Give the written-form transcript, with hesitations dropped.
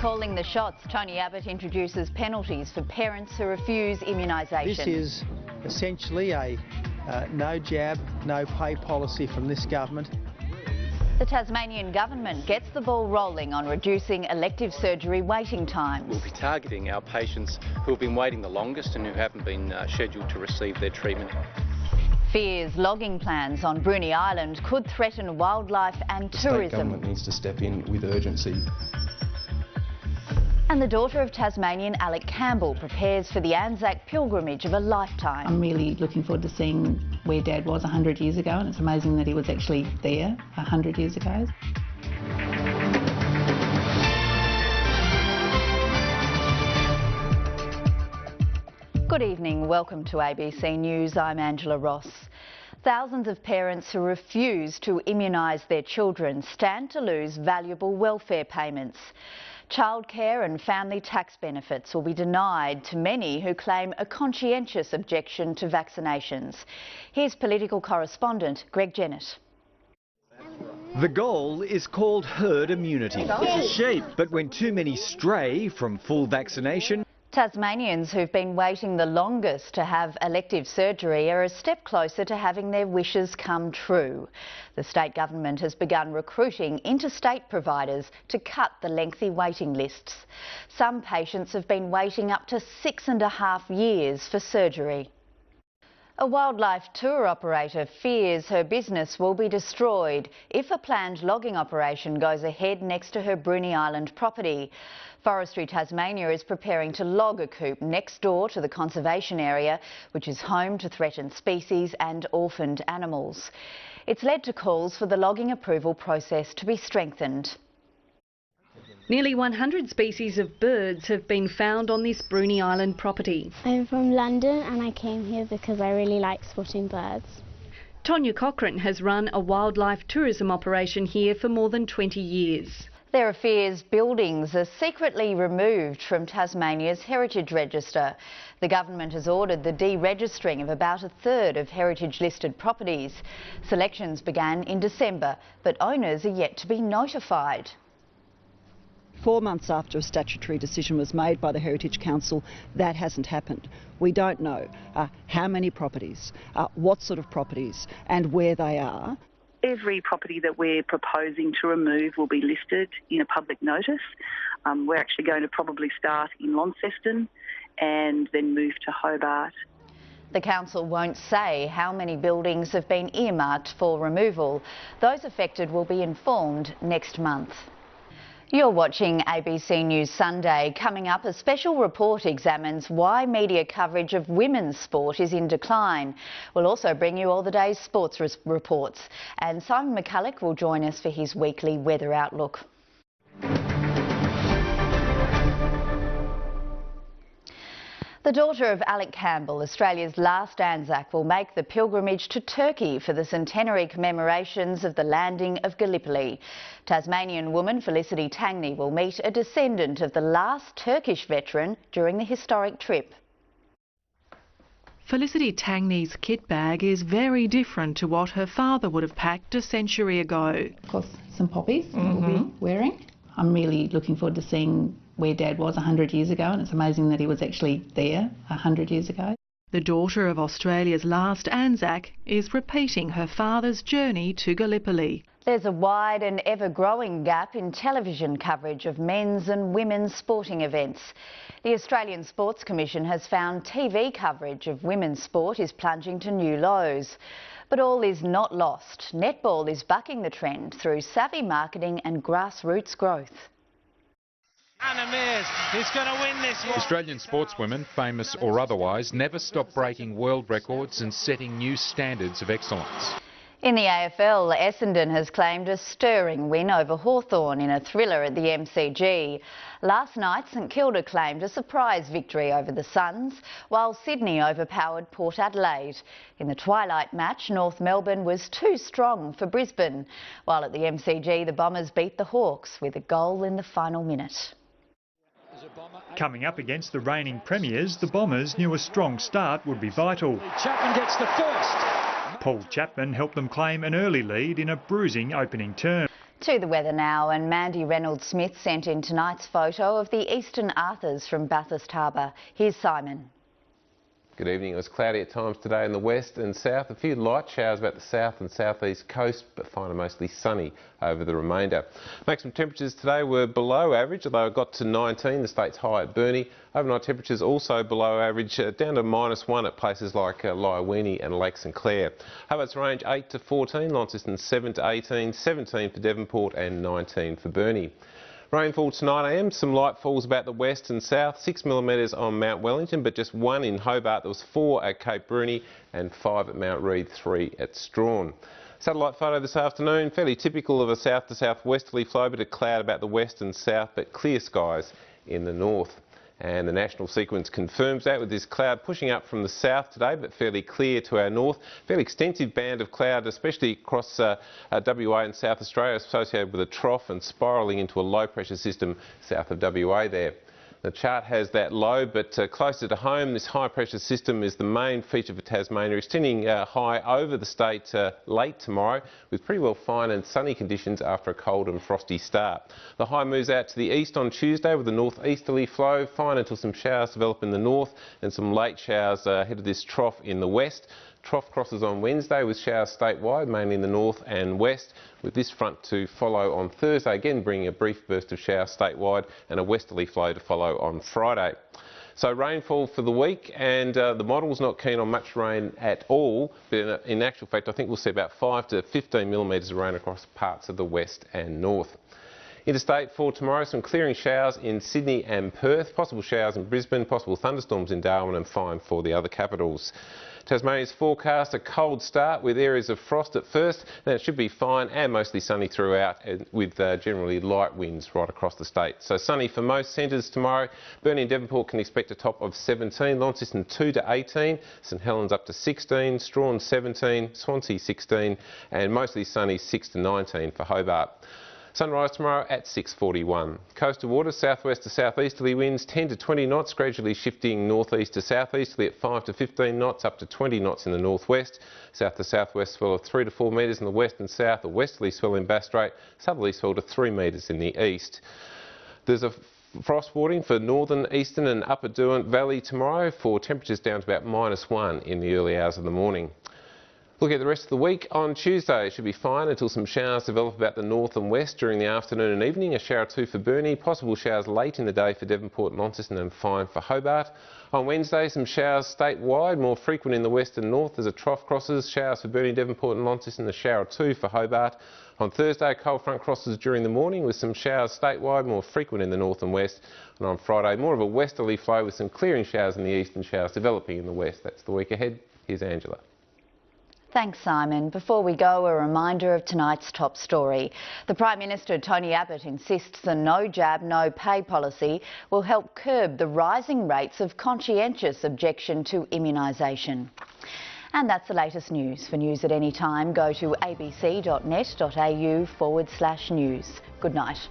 Calling the shots, Tony Abbott introduces penalties for parents who refuse immunisation. This is essentially a no jab, no pay policy from this government. The Tasmanian government gets the ball rolling on reducing elective surgery waiting times. We'll be targeting our patients who have been waiting the longest and who haven't been scheduled to receive their treatment. Fears logging plans on Bruny Island could threaten wildlife and tourism. The state government needs to step in with urgency. And the daughter of Tasmanian Alec Campbell prepares for the Anzac pilgrimage of a lifetime. I'm really looking forward to seeing where Dad was 100 years ago, and it's amazing that he was actually there 100 years ago. Good evening, welcome to ABC News. I'm Angela Ross. Thousands of parents who refuse to immunise their children stand to lose valuable welfare payments. Childcare and family tax benefits will be denied to many who claim a conscientious objection to vaccinations. Here's political correspondent Greg Jennett. The goal is called herd immunity. It's a sheep. But when too many stray from full vaccination, Tasmanians who've been waiting the longest to have elective surgery are a step closer to having their wishes come true. The state government has begun recruiting interstate providers to cut the lengthy waiting lists. Some patients have been waiting up to 6.5 years for surgery. A wildlife tour operator fears her business will be destroyed if a planned logging operation goes ahead next to her Bruny Island property. Forestry Tasmania is preparing to log a coop next door to the conservation area, which is home to threatened species and orphaned animals. It's led to calls for the logging approval process to be strengthened. Nearly 100 species of birds have been found on this Bruny Island property. I'm from London and I came here because I really like spotting birds. Tonya Cochrane has run a wildlife tourism operation here for more than 20 years. There are fears buildings are secretly removed from Tasmania's heritage register. The government has ordered the deregistering of about a third of heritage-listed properties. Selections began in December, but owners are yet to be notified. 4 months after a statutory decision was made by the Heritage Council, that hasn't happened. We don't know how many properties, what sort of properties and where they are. Every property that we're proposing to remove will be listed in a public notice. We're actually going to probably start in Launceston and then move to Hobart. The council won't say how many buildings have been earmarked for removal. Those affected will be informed next month. You're watching ABC News Sunday. Coming up, a special report examines why media coverage of women's sport is in decline. We'll also bring you all the day's sports reports. And Simon McCulloch will join us for his weekly weather outlook. The daughter of Alec Campbell, Australia's last Anzac, will make the pilgrimage to Turkey for the centenary commemorations of the landing of Gallipoli. Tasmanian woman Felicity Tangney will meet a descendant of the last Turkish veteran during the historic trip. Felicity Tangney's kit bag is very different to what her father would have packed a century ago. Of course, some poppies we'll be wearing. I'm really looking forward to seeing where Dad was 100 years ago, and it's amazing that he was actually there 100 years ago. The daughter of Australia's last Anzac is repeating her father's journey to Gallipoli. There's a wide and ever-growing gap in television coverage of men's and women's sporting events. The Australian Sports Commission has found TV coverage of women's sport is plunging to new lows. But all is not lost. Netball is bucking the trend through savvy marketing and grassroots growth. Anna Mears is going to win this one. Australian sportswomen, famous or otherwise, never stop breaking world records and setting new standards of excellence. In the AFL, Essendon has claimed a stirring win over Hawthorn in a thriller at the MCG. Last night, St Kilda claimed a surprise victory over the Suns, while Sydney overpowered Port Adelaide. In the twilight match, North Melbourne was too strong for Brisbane, while at the MCG, the Bombers beat the Hawks with a goal in the final minute. Coming up against the reigning premiers, the Bombers knew a strong start would be vital. Chapman gets the first. Paul Chapman helped them claim an early lead in a bruising opening term. To the weather now, and Mandy Reynolds-Smith sent in tonight's photo of the Eastern Arthurs from Bathurst Harbour. Here's Simon. Good evening. It was cloudy at times today in the west and south. A few light showers about the south and southeast coast, but find it mostly sunny over the remainder. Maximum temperatures today were below average, although it got to 19, the state's high at Burnie. Overnight temperatures also below average, down to -1 at places like Lyowini and Lake St Clair. Hobart's range 8 to 14, Launceston 7 to 18, 17 for Devonport and 19 for Burnie. Rainfall tonight AM, some light falls about the west and south, 6 millimetres on Mount Wellington, but just 1 in Hobart. There was 4 at Cape Bruni and 5 at Mount Reid, 3 at Strawn. Satellite photo this afternoon, fairly typical of a south to southwesterly flow, but a cloud about the west and south, but clear skies in the north. And the national sequence confirms that, with this cloud pushing up from the south today, but fairly clear to our north. Fairly extensive band of cloud, especially across WA and South Australia, associated with a trough and spiralling into a low pressure system south of WA there. The chart has that low, but closer to home, this high pressure system is the main feature for Tasmania, extending high over the state late tomorrow, with pretty well fine and sunny conditions after a cold and frosty start. The high moves out to the east on Tuesday with a northeasterly flow, fine until some showers develop in the north and some late showers ahead of this trough in the west. Trough crosses on Wednesday with showers statewide, mainly in the north and west, with this front to follow on Thursday, again bringing a brief burst of showers statewide and a westerly flow to follow on Friday. So rainfall for the week, and the model's not keen on much rain at all, but in actual fact I think we'll see about 5 to 15 millimetres of rain across parts of the west and north. Interstate for tomorrow, some clearing showers in Sydney and Perth, possible showers in Brisbane, possible thunderstorms in Darwin and fine for the other capitals. Tasmania's forecast a cold start with areas of frost at first, then it should be fine and mostly sunny throughout, with generally light winds right across the state. So sunny for most centres tomorrow. Burnie and Devonport can expect a top of 17, Launceston 2 to 18, St Helens up to 16, Strawn 17, Swansea 16 and mostly sunny 6 to 19 for Hobart. Sunrise tomorrow at 6:41. Coastal waters, southwest to southeasterly winds 10 to 20 knots, gradually shifting northeast to southeasterly at 5 to 15 knots, up to 20 knots in the northwest. South to southwest swell of 3 to 4 metres in the west and south, a westerly swell in Bass Strait, southerly swell to 3 metres in the east. There's a frost warning for northern, eastern and upper Derwent Valley tomorrow, for temperatures down to about -1 in the early hours of the morning. Looking at the rest of the week, on Tuesday it should be fine until some showers develop about the north and west during the afternoon and evening. A shower or 2 for Burnie, possible showers late in the day for Devonport and Launceston and fine for Hobart. On Wednesday, some showers statewide, more frequent in the west and north as a trough crosses. Showers for Burnie, Devonport and Launceston, a shower or 2 for Hobart. On Thursday, a cold front crosses during the morning with some showers statewide, more frequent in the north and west. And on Friday, more of a westerly flow with some clearing showers in the east and showers developing in the west. That's the week ahead. Here's Angela. Thanks, Simon. Before we go, a reminder of tonight's top story. The Prime Minister, Tony Abbott, insists the no jab, no pay policy will help curb the rising rates of conscientious objection to immunisation. And that's the latest news. For news at any time, go to abc.net.au/news. Good night.